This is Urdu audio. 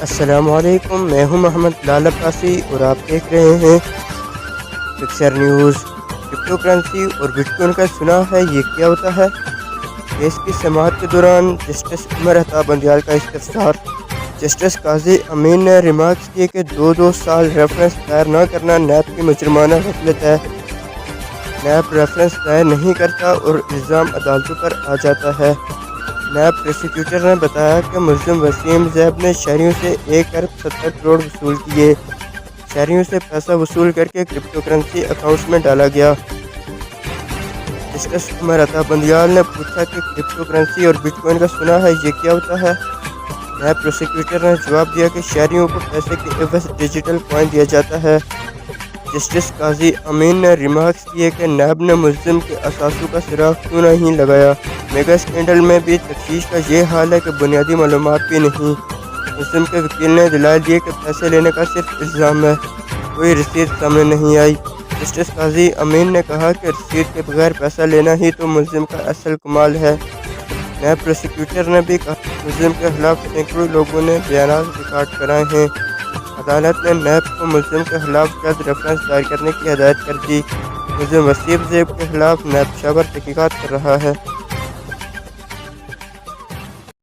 السلام علیکم، میں ہوں محمد لال عباسی اور آپ دیکھ رہے ہیں پکسر نیوز۔ کرپٹو کرنسی اور بٹ کوائن کا سنا ہے یہ کیا ہوتا ہے؟ کیس کی سماعت کے دوران جسٹس عمر عطا بندیال کا استفسار۔ جسٹس قاضی امین نے ریمارکس کیے کہ دو سال ریفرنس دائر نہ کرنا نیب کی مجرمانہ غفلت ہے۔ نیب ریفرنس دائر نہیں کرتا اور الزام عدالتوں پر آ جاتا ہے۔ نیب پروسیکیوٹر نے بتایا کہ ملزم وسیم زیب نے شہریوں سے 1 ارب 70 کروڑ وصول کیے۔ شہریوں سے پیسہ وصول کر کے کرپٹو کرنسی اکاؤنٹس میں ڈالا گیا۔ جسٹس عمر عطا بندیال نے پوچھا کہ کرپٹو کرنسی اور بٹ کوائن کا سنا ہے یہ کیا ہوتا ہے؟ نیب پروسیکیوٹر نے جواب دیا کہ شہریوں کو پیسے کے عوض ڈیجیٹل کوائن دیا جاتا ہے۔ جسٹس قاضی امین نے ریمارکس کیے کہ نیب نے ملزم کے اثاثوں کا سراغ کیوں نہیں لگایا۔ میگا اسکینڈل میں بھی تفتیش کا یہ حال ہے کہ بنیادی معلومات بھی نہیں۔ ملزم کے وکیل نے دلائل دیے کہ پیسے لینے کا صرف الزام ہے، کوئی رسید سامنے نہیں آئی۔ جسٹس قاضی امین نے کہا کہ رسید کے بغیر پیسہ لینا ہی تو ملزم کا اصل کمال ہے۔ نیب پروسیکیوٹر نے بھی کہا کہ ملزم کے خلاف سینکڑوں لوگوں نے بیانات ریکارڈ کرائے ہیں۔ عدالت نے نیب کو ملزم کے خلاف جلد ریفرنس دائر کرنے کی ہدایت کر دی۔ ملزم وسیم زیب کے خلاف نیب شاور تحقیقات کر رہا ہے۔